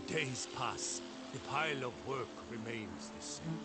the days pass, the pile of work remains the same.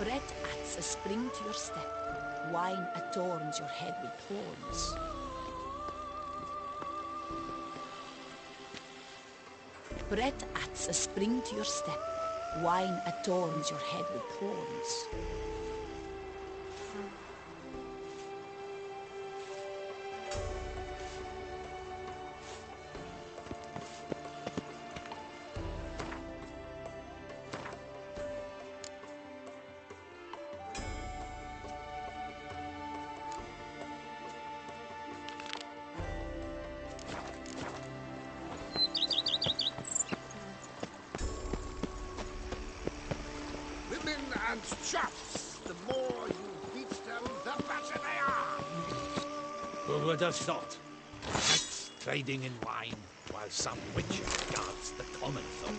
Bread adds a spring to your step. Wine adorns your head with thorns. Bread adds a spring to your step. Wine adorns your head with thorns. And chaps. The more you beat them, the better they are. Who would have thought? Knights trading in wine, while some witcher guards the common folk.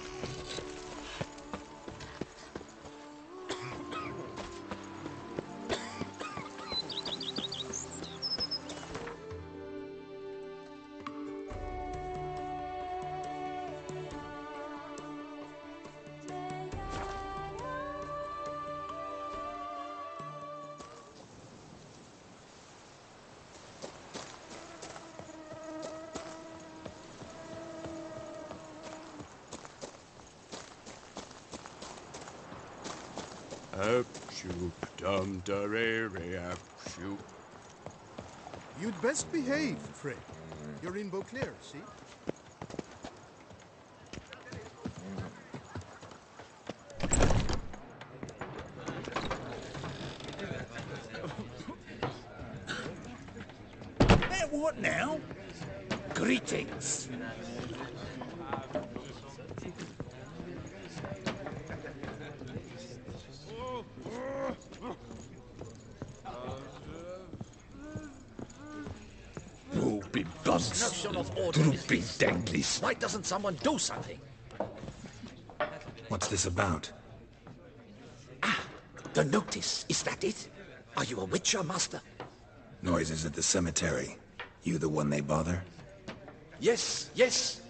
Shoop dum darere shoop. You'd best behave, Frey. You're in Beauclair, see? What now? Greetings. You be guns, Notion of order is droopy this. danglis. Why doesn't someone do something? What's this about? The notice, is that it? Are you a witcher, master? Noises at the cemetery. You the one they bother? Yes,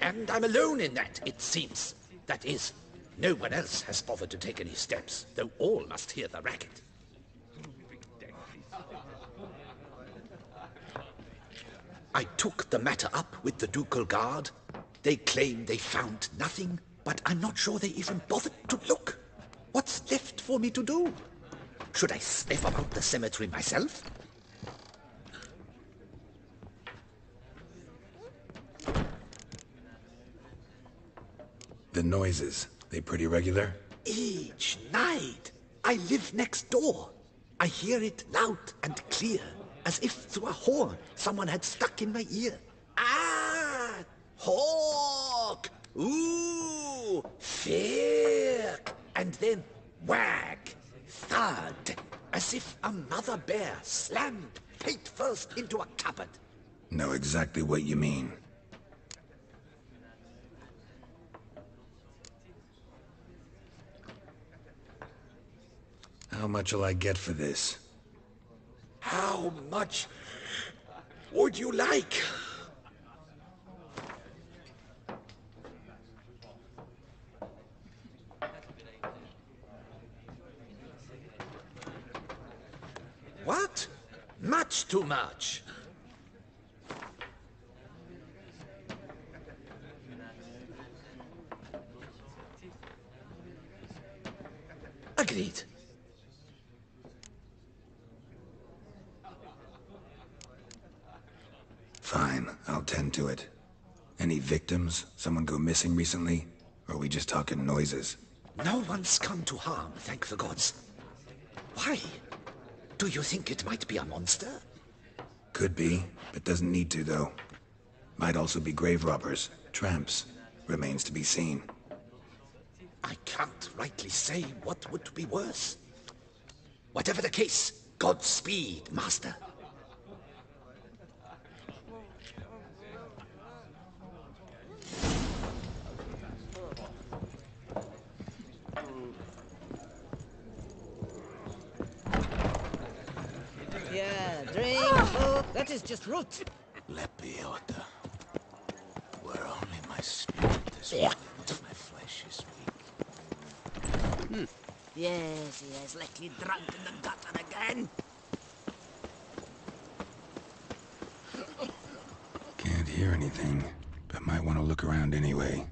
and I'm alone in that, it seems. That is, no one else has bothered to take any steps, though all must hear the racket. I took the matter up with the Ducal Guard. They claim they found nothing, but I'm not sure they even bothered to look. What's left for me to do? Should I sniff about the cemetery myself? The noises, they pretty regular? Each night. I live next door. I hear it loud and clear, as if through a horn someone had stuck in my ear. Ah! Hawk! Ooh! Fear! And then wag! Thud! As if a mother bear slammed feet first into a cupboard. Know exactly what you mean. How much will I get for this? How much would you like? What? Much too much. Agreed. Fine, I'll tend to it. Any victims? Someone go missing recently? Or are we just talking noises? No one's come to harm, thank the gods. Why? Do you think it might be a monster? Could be, but doesn't need to, though. Might also be grave robbers, tramps. Remains to be seen. I can't rightly say what would be worse. Whatever the case, Godspeed, master. Yeah, drink, food, that is just root. Lepiota. Where only my spirit is willing, my flesh is weak. Yes, likely drunk in the gutter again. Can't hear anything, but might want to look around anyway.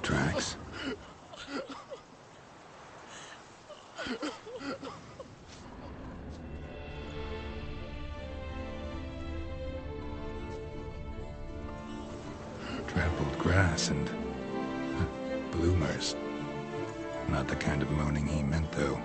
Tracks? Trampled grass and bloomers. Not the kind of moaning he meant, though.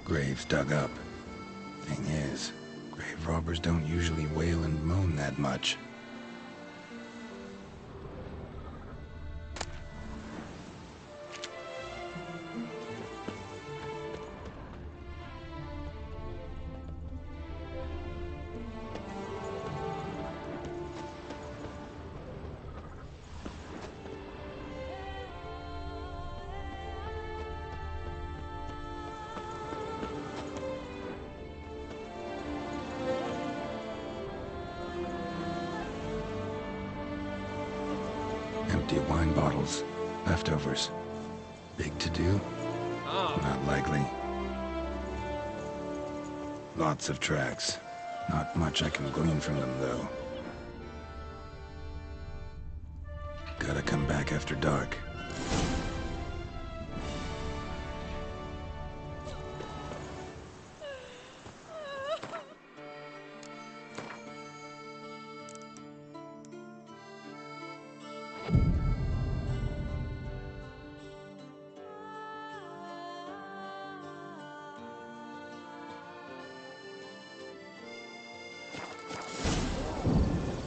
Graves dug up. Thing is, grave robbers don't usually wail and moan that much. Empty wine bottles. Leftovers. Big to do? Not likely. Lots of tracks. Not much I can glean from them, though. Gotta come back after dark.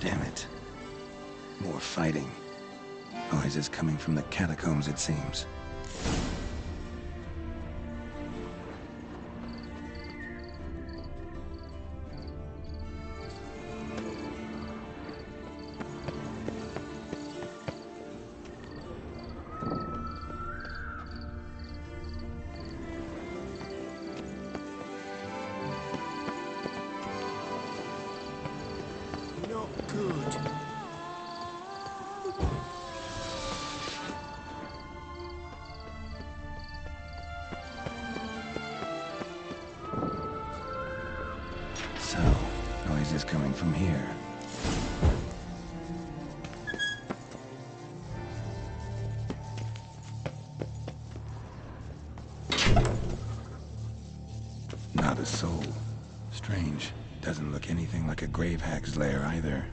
Damn it. More fighting. Noises coming from the catacombs, it seems. Not good. So, noises coming from here. Not a soul. Strange. Doesn't look anything like a grave hag's lair either.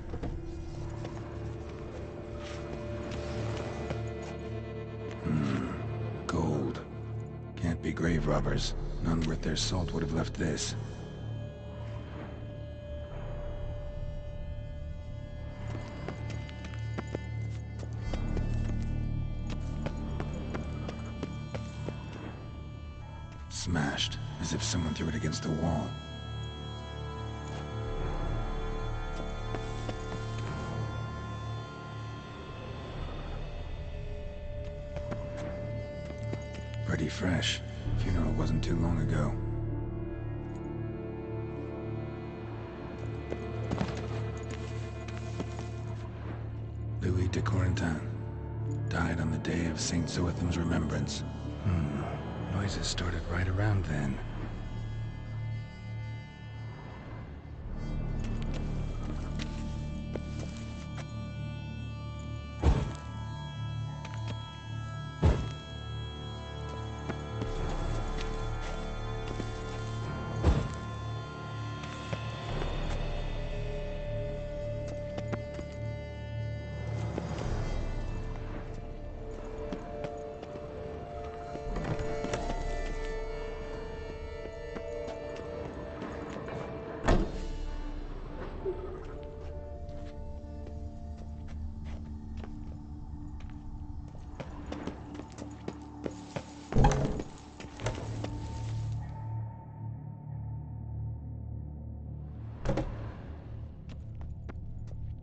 Gold. Can't be grave robbers. None worth their salt would have left this. Smashed, as if someone threw it against the wall. Pretty fresh. Funeral wasn't too long ago. Louis de Corentin. Died on the day of St. Zoetham's remembrance. Noises started right around then.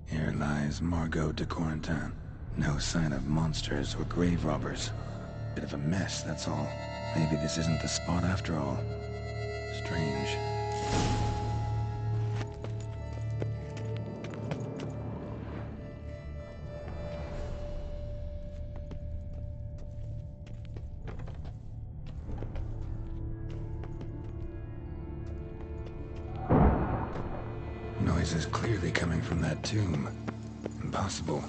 Here lies Margot de Corentin. No sign of monsters or grave robbers. Bit of a mess, that's all. Maybe this isn't the spot after all. Strange. Noises clearly coming from that tomb. Impossible.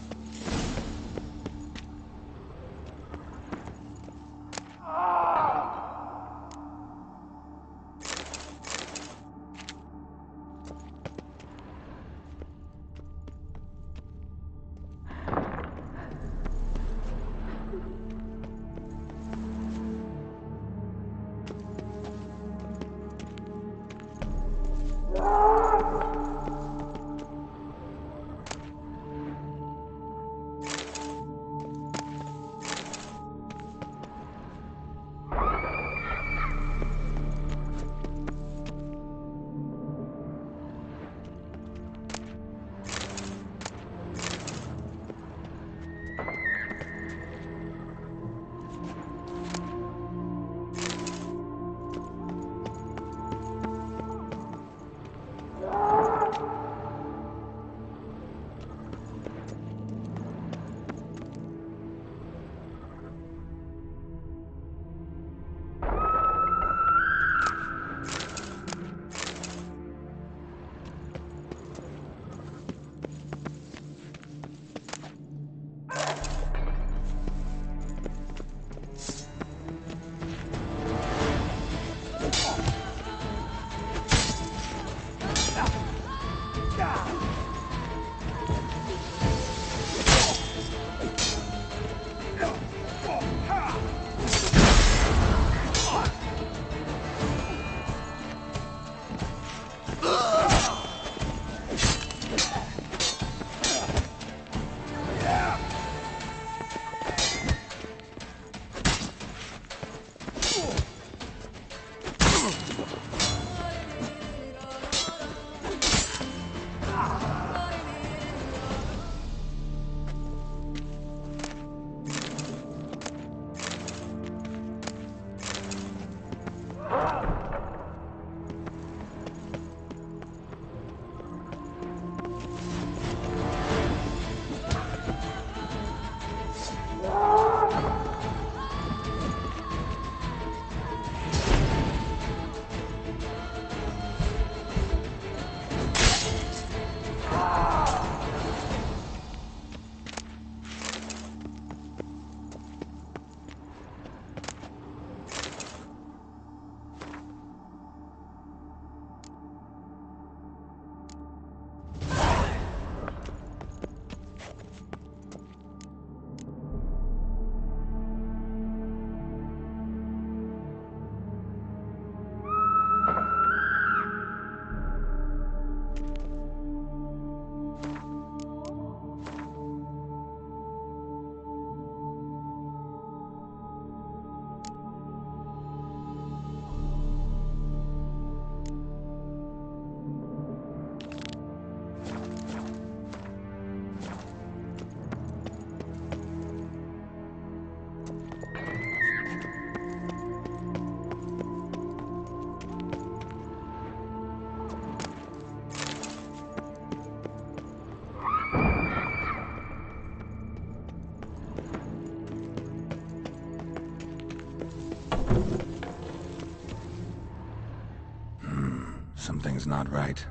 Something's not right.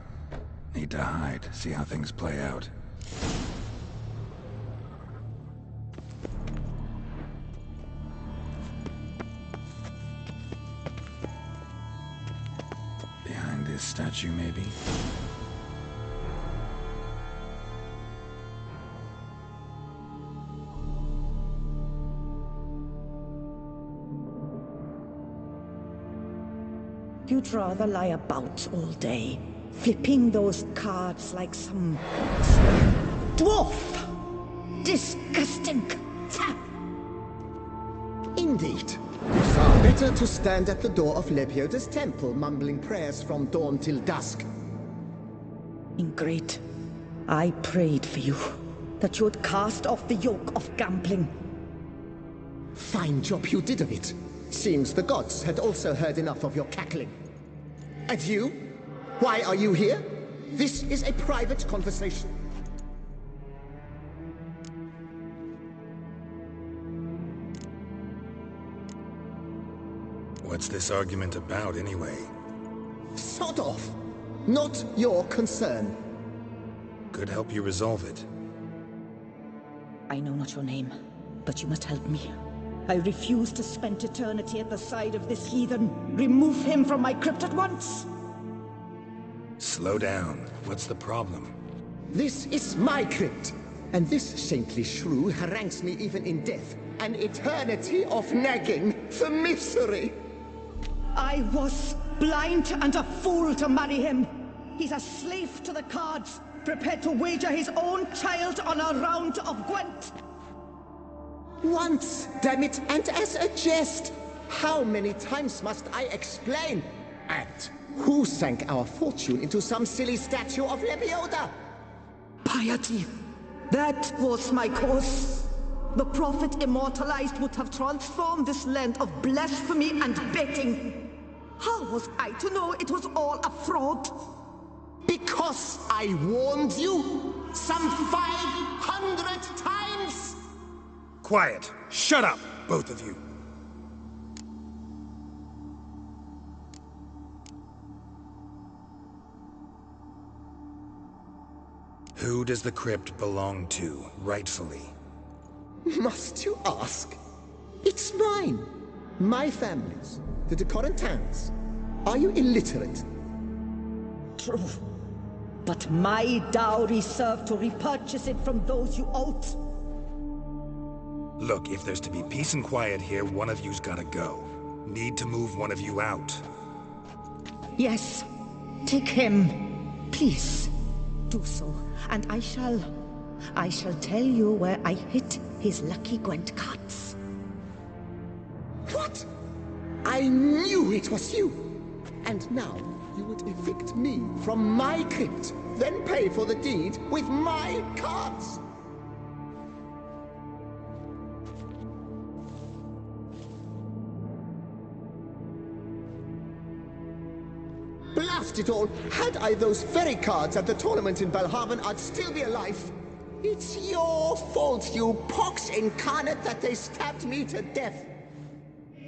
Need to hide, see how things play out. Behind this statue, maybe? You'd rather lie about all day, flipping those cards like some dwarf. Disgusting tap. Indeed. Far better to stand at the door of Lepioda's temple, mumbling prayers from dawn till dusk. Ingrid, I prayed for you, that you would cast off the yoke of gambling. Fine job you did of it. Seems the gods had also heard enough of your cackling. And you? Why are you here? This is a private conversation. What's this argument about, anyway? Sod off! Not your concern. Could help you resolve it. I know not your name, but you must help me. I refuse to spend eternity at the side of this heathen. Remove him from my crypt at once! Slow down. What's the problem? This is my crypt, and this saintly shrew harangues me even in death. An eternity of nagging for misery. I was blind and a fool to marry him. He's a slave to the cards, prepared to wager his own child on a round of Gwent. Once, damn it, and as a jest. How many times must I explain? And who sank our fortune into some silly statue of Lepioda? Piety. That was my cause. The prophet immortalized would have transformed this land of blasphemy and betting. How was I to know it was all a fraud? Because I warned you some 500 times! Quiet! Shut up, both of you! Who does the crypt belong to, rightfully? Must you ask? It's mine. My family's. The de Corentins. Are you illiterate? True. but my dowry served to repurchase it from those you owed. Look, if there's to be peace and quiet here, one of you's gotta go. Need to move one of you out. Yes, take him. Please, do so, and I shall tell you where I hid his lucky Gwent cards. What? I knew it was you! And now you would evict me from my crypt, then pay for the deed with my cards! Blast it all! Had I those very cards at the tournament in Belhaven, I'd still be alive. It's your fault, you pox incarnate, that they stabbed me to death.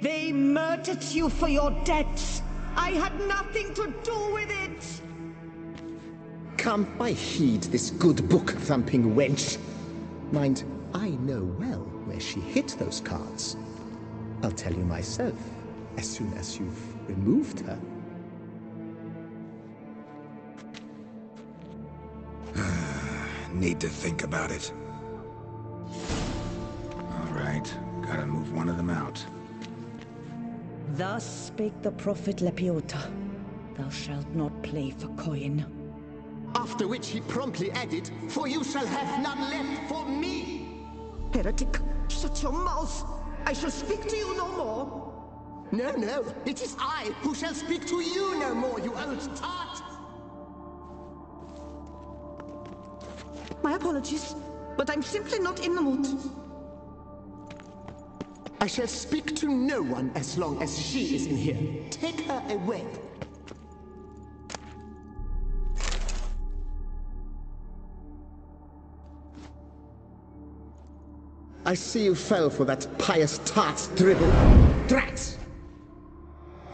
They murdered you for your debts. I had nothing to do with it. Come, I heed this good book-thumping wench. Mind, I know well where she hid those cards. I'll tell you myself, as soon as you've removed her. Need to think about it. All right, gotta move one of them out. Thus spake the prophet Lepiota. Thou shalt not play for coin. After which he promptly added, "For you shall have none left for me!" Heretic, shut your mouth! I shall speak to you no more! No, no, it is I who shall speak to you no more, you old tart! My apologies, but I'm simply not in the mood. I shall speak to no one as long as she is in here. Take her away. I see you fell for that pious tart's dribble. Drats!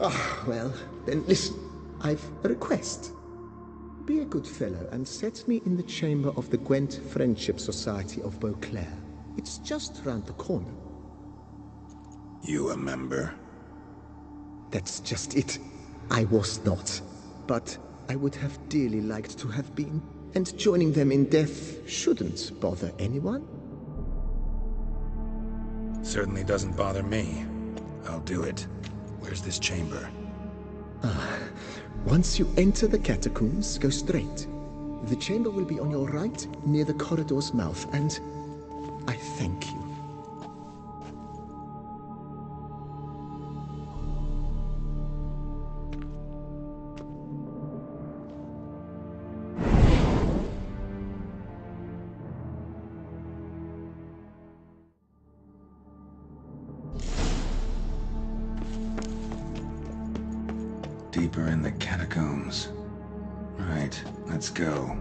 Ah, well, then listen. I've a request. Be a good fellow and set me in the chamber of the Gwent Friendship Society of Beauclair. It's just round the corner. You a member? That's just it. I was not. But I would have dearly liked to have been. And joining them in death shouldn't bother anyone. Certainly doesn't bother me. I'll do it. Where's this chamber? Once you enter the catacombs, go straight. The chamber will be on your right, near the corridor's mouth, and I thank you. Deeper in the catacombs. Right, let's go.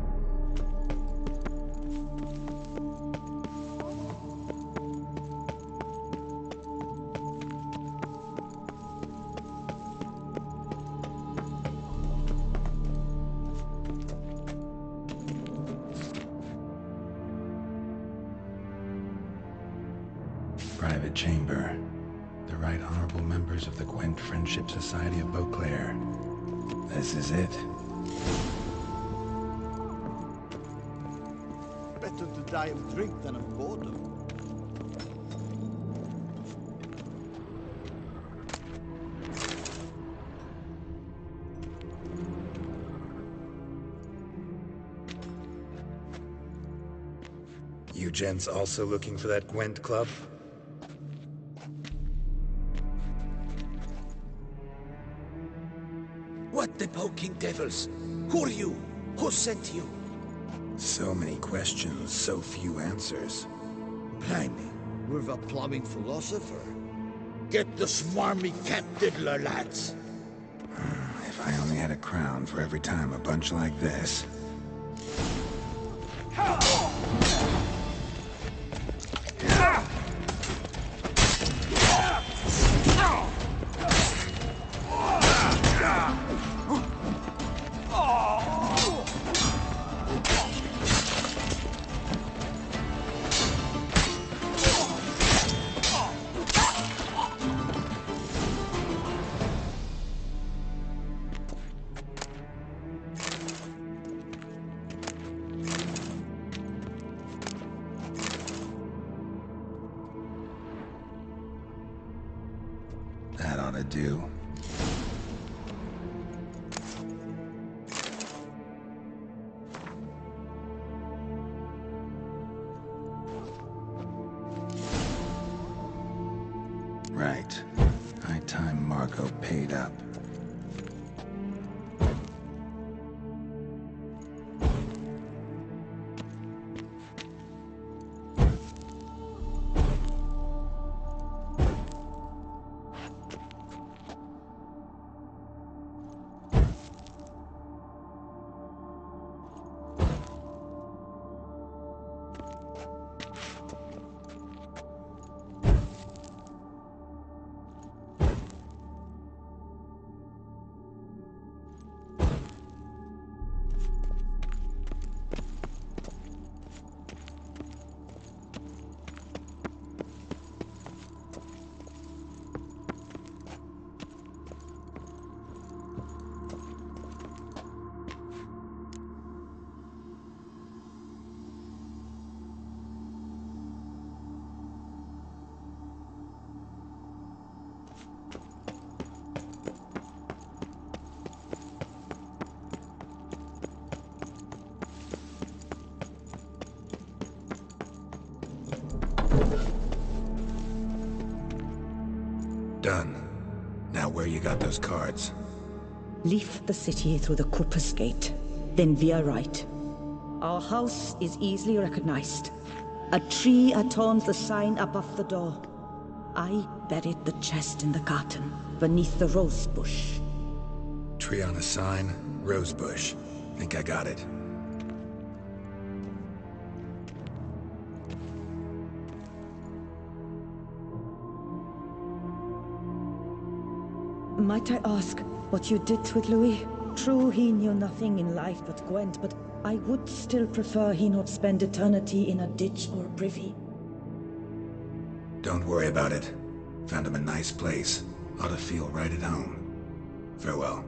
Private chamber. The Right Honorable members of the Gwent Friendship Society of Beauclair. This is it. Better to die of drink than of boredom. You gents also looking for that Gwent club? What the poking devils? Who are you? Who sent you? So many questions, so few answers. Blimey, we're the plumbing philosopher. Get the smarmy cat diddler, lads. If I only had a crown for every time a bunch like this. to do. Right. High time Margot paid up. Done. Now where you got those cards? Leave the city through the Cooper's Gate, then veer right. Our house is easily recognized. A tree adorns the sign above the door. I buried the chest in the garden, beneath the rose bush. Tree on a sign, rose bush. Think I got it. Might I ask what you did with Louis? True, he knew nothing in life but Gwent, but I would still prefer he not spend eternity in a ditch or privy. Don't worry about it. Found him a nice place. Ought to feel right at home. Farewell.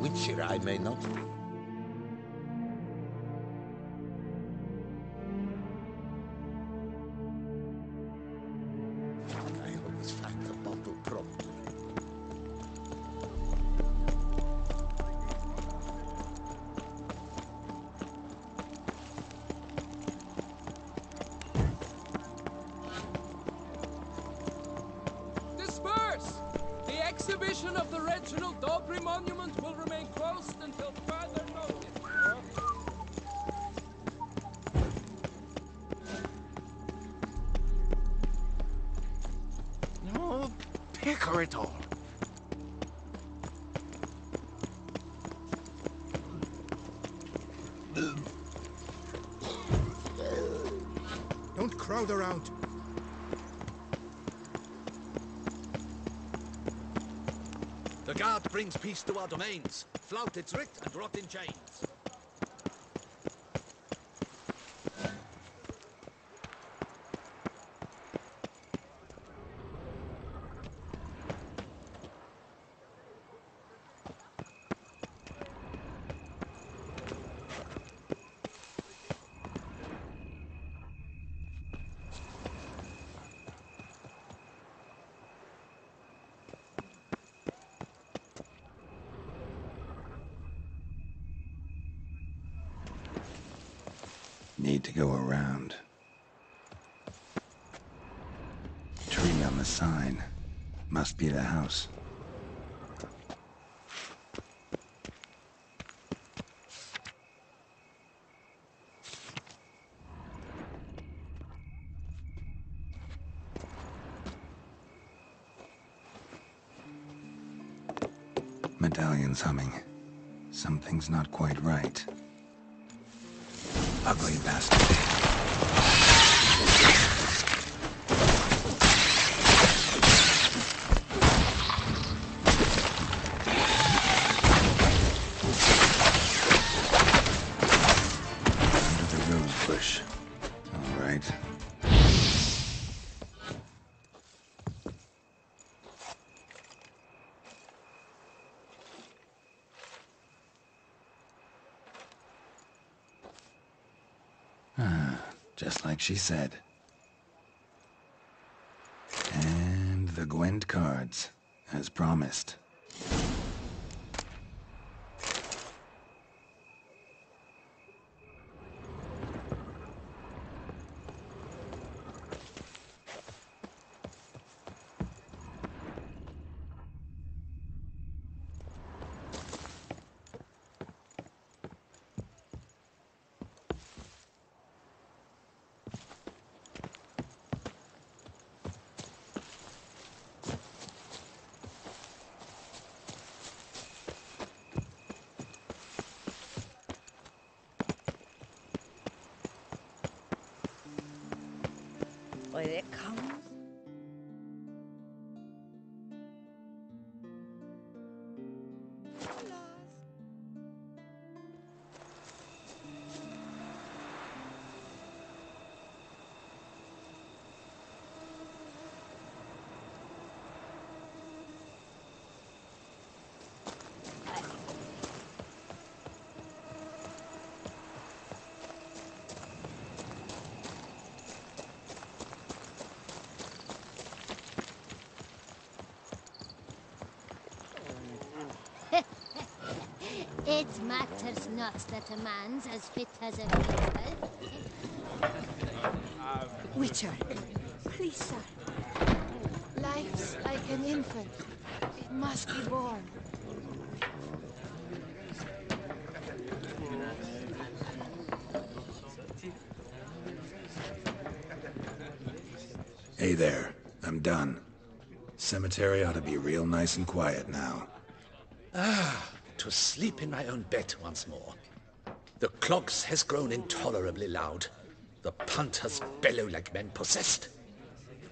Witcher I may not be. I always find the bottle promptly. Disperse! The exhibition of the Reginald Dobry monument will remain closed until further notice. No, picker it all. Don't crowd around. The guard brings peace to our domains. Flout its writ and rot in chains. Need to go around. Tree on the sign. Must be the house. Medallion's humming. Something's not quite right. Ugly bastard. Just like she said. And the Gwent cards, as promised. Where it comes. It matters not that a man's as fit as a fiddle. Witcher, please, sir. Life's like an infant. It must be born. Hey there, I'm done. Cemetery ought to be real nice and quiet now. To sleep in my own bed once more. The clogs has grown intolerably loud. The punters bellow like men possessed.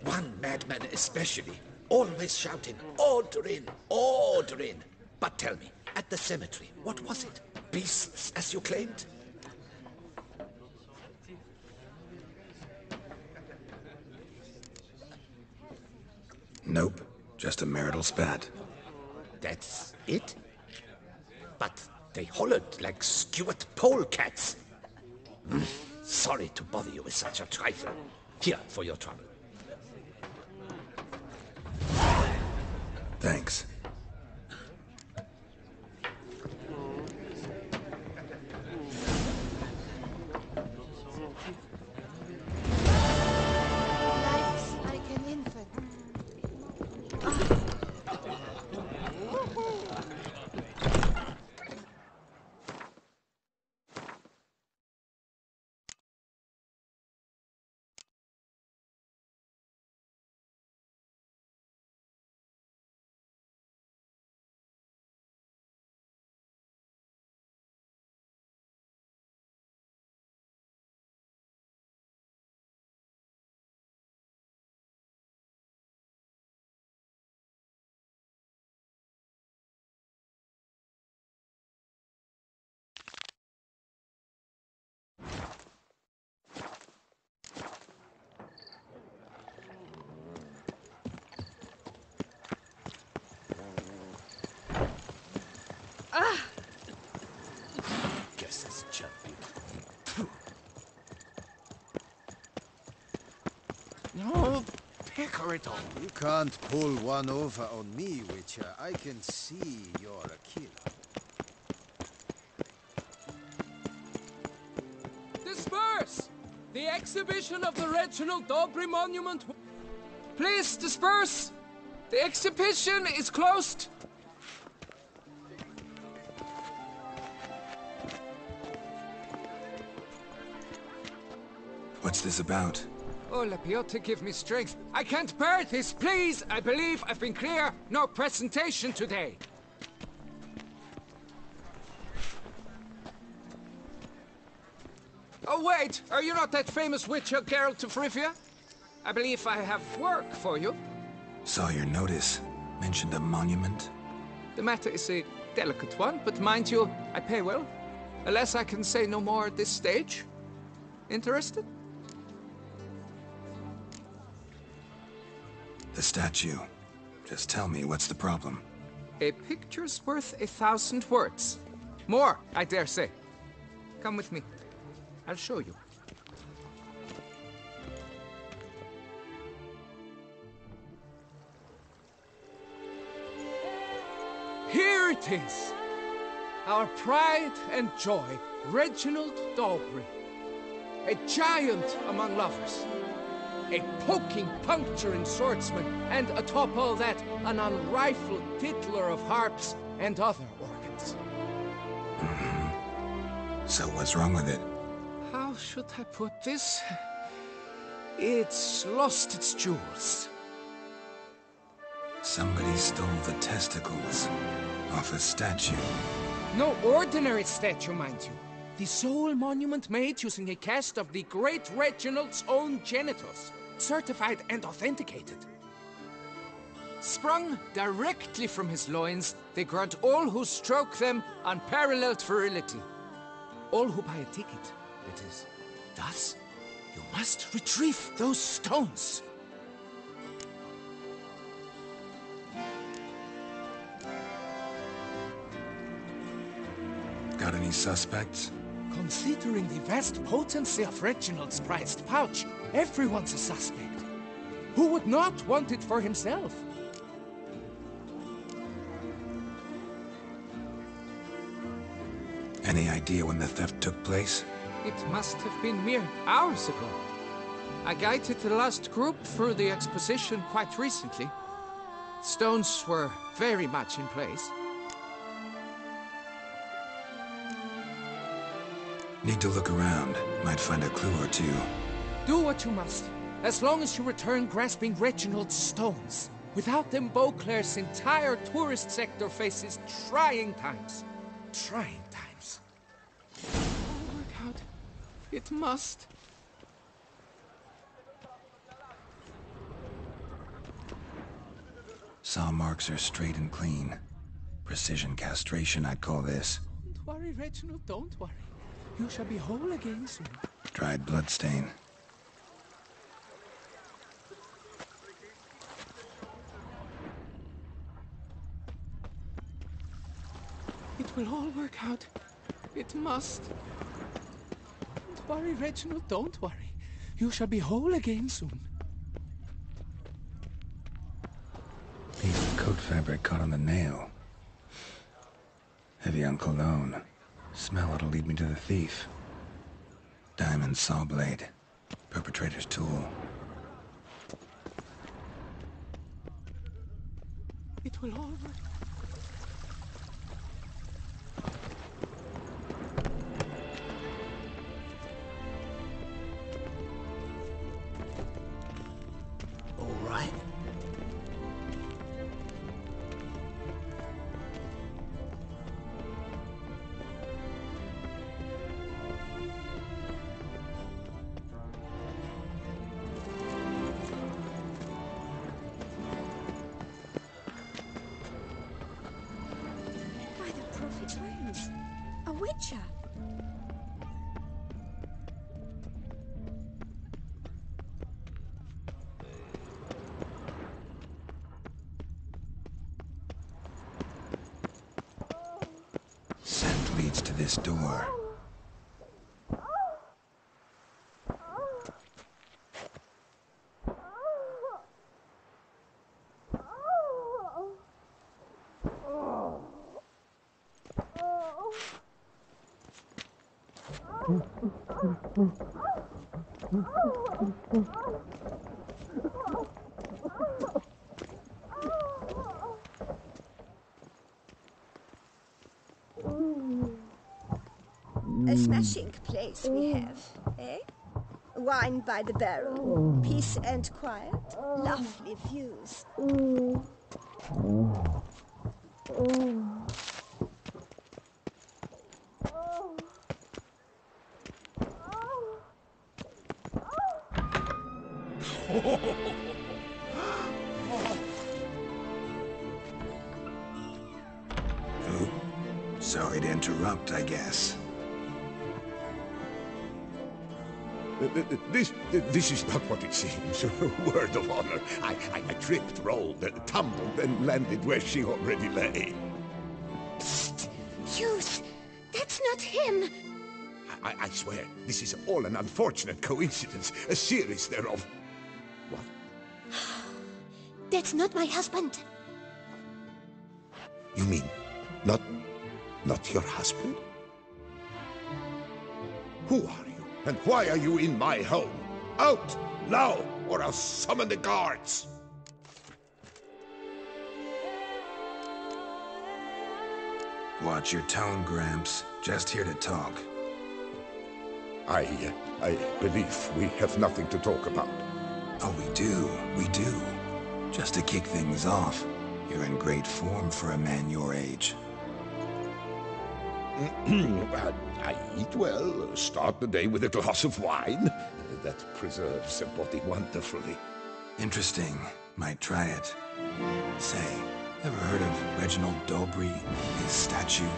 One madman especially, always shouting, "Order in! Order in!" But tell me, at the cemetery, what was it? Beasts, as you claimed? Nope, just a marital spat. That's it? But they hollered like Stuart polecats. Sorry to bother you with such a trifle. Here for your trouble. Thanks. Life's like an infant. Guess it's jumping. No, pecker it on. You can't pull one over on me, Witcher. I can see you're a killer. Disperse! The exhibition of the Reginald Dobry monument. Please disperse! The exhibition is closed. What's this about? Oh, Lapiota, give me strength. I can't bear this, please! I believe I've been clear. No presentation today. Oh, wait! Are you not that famous witcher, Geralt of Rivia? I believe I have work for you. Saw your notice. Mentioned a monument. The matter is a delicate one, but mind you, I pay well. Alas, I can say no more at this stage. Interested? The statue. Just tell me, what's the problem? A picture's worth 1,000 words. More, I dare say. Come with me. I'll show you. Here it is. Our pride and joy, Reginald Dalbury. A giant among lovers. A poking, puncturing swordsman, and atop all that, an unrifled tittler of harps and other organs. So what's wrong with it? How should I put this? It's lost its jewels. Somebody stole the testicles off a statue. No ordinary statue, mind you. The sole monument made using a cast of the great Reginald's own genitals, certified and authenticated. Sprung directly from his loins, they grant all who stroke them unparalleled virility. All who buy a ticket, that is. Thus, you must retrieve those stones. Got any suspects? Considering the vast potency of Reginald's prized pouch, everyone's a suspect. Who would not want it for himself? Any idea when the theft took place? It must have been mere hours ago. I guided the last group through the exposition quite recently. Stones were very much in place. Need to look around. Might find a clue or two. Do what you must, as long as you return grasping Reginald's stones. Without them, Beauclair's entire tourist sector faces trying times. Trying times. It'll work out. It must. Saw marks are straight and clean. Precision castration, I'd call this. Don't worry, Reginald, don't worry. You shall be whole again soon. Dried bloodstain. It will all work out. It must. Don't worry, Reginald, don't worry. You shall be whole again soon. Piece of coat fabric caught on the nail. Heavy on cologne. Smell it'll lead me to the thief. Diamond saw blade. Perpetrator's tool. It will all work. All right. By the prophet's wounds. A witcher. Scent leads to this door. A smashing place we have, eh? Wine by the barrel, peace and quiet, lovely views. Oh, sorry to interrupt, I guess. This is not what it seems. Word of honor. I tripped, rolled, tumbled, and landed where she already lay. Psst! Youth! That's not him! I swear, this is all an unfortunate coincidence. A series thereof. What? That's not my husband. You mean Not your husband? Who are you? And why are you in my home? Out! Now! Or I'll summon the guards! Watch your tone, Gramps. Just here to talk. I believe we have nothing to talk about. Oh, we do. Just to kick things off, you're in great form for a man your age. I eat well, start the day with a glass of wine. That preserves the body wonderfully. Interesting. Might try it. Say, ever heard of Reginald Dobry, his statue?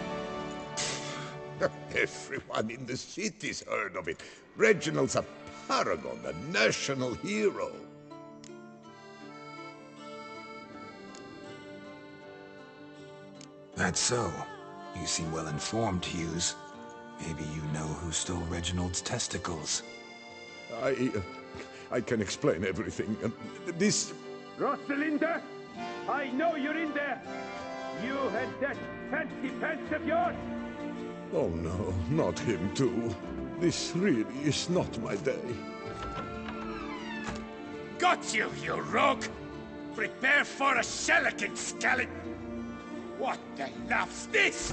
Everyone in the city's heard of it. Reginald's a paragon, a national hero. That's so. You seem well informed, Hughes. Maybe you know who stole Reginald's testicles. I can explain everything. This... Rosalinda! I know you're in there! You and that fancy pants of yours! Oh no, not him too. This really is not my day. Got you, you rogue! Prepare for a shellacking, Scallop! What the laugh's this?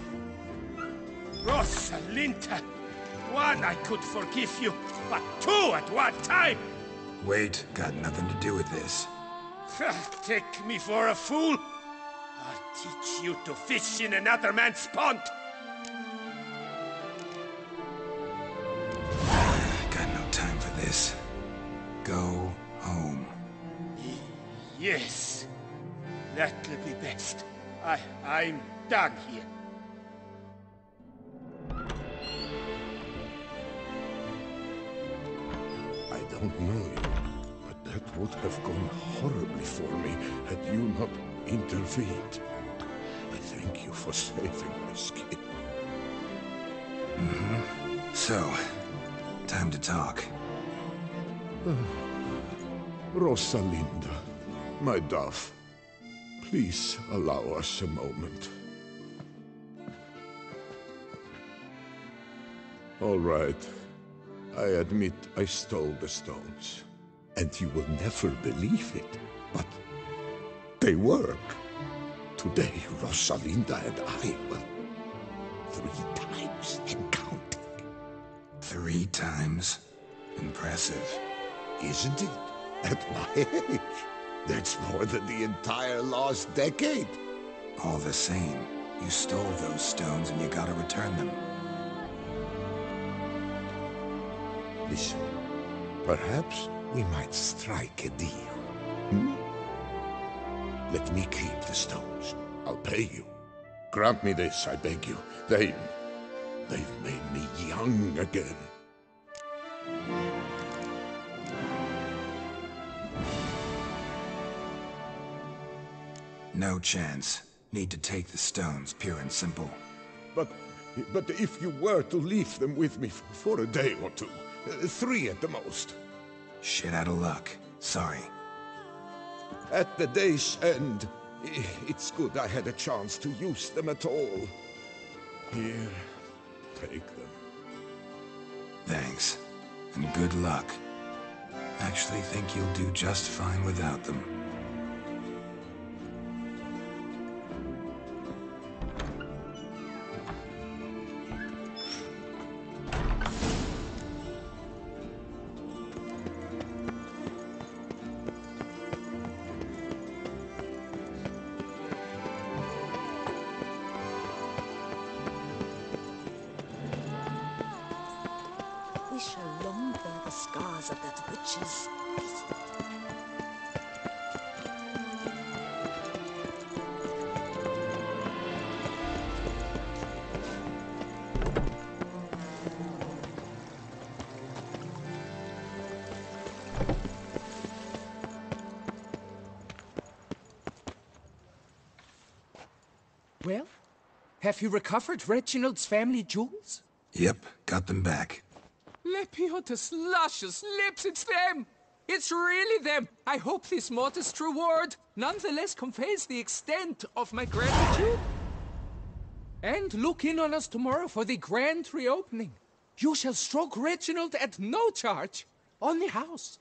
Rosalinda! One, I could forgive you, but two at one time! Wait, got nothing to do with this. Take me for a fool? I'll teach you to fish in another man's pond! Got no time for this. Go home. Yes, that'll be best. I'm done here. I don't know you, but that would have gone horribly for me had you not intervened. I thank you for saving my skin. So, time to talk. Rosalinda, my dove, please allow us a moment. All right. I admit I stole the stones. And you will never believe it, but they work. Today, Rosalinda and I will 3 times and counting. 3 times? Impressive. Isn't it? At my age. That's more than the entire last decade. All the same, you stole those stones and you gotta return them. Listen, perhaps we might strike a deal. Let me keep the stones. I'll pay you. Grant me this, I beg you. They've made me young again. No chance. Need to take the stones, pure and simple. But if you were to leave them with me for a day or 2, 3 at the most. Shit out of luck. Sorry. At the day's end, it's good I had a chance to use them at all. Here, take them. Thanks. And good luck. Actually think you'll do just fine without them. We shall long bear the scars of that witch's visit. Well, have you recovered Reginald's family jewels? Yep, got them back. Lepiotus luscious lips, it's them! It's really them! I hope this modest reward nonetheless conveys the extent of my gratitude. And look in on us tomorrow for the grand reopening. You shall stroke Reginald at no charge. On the house.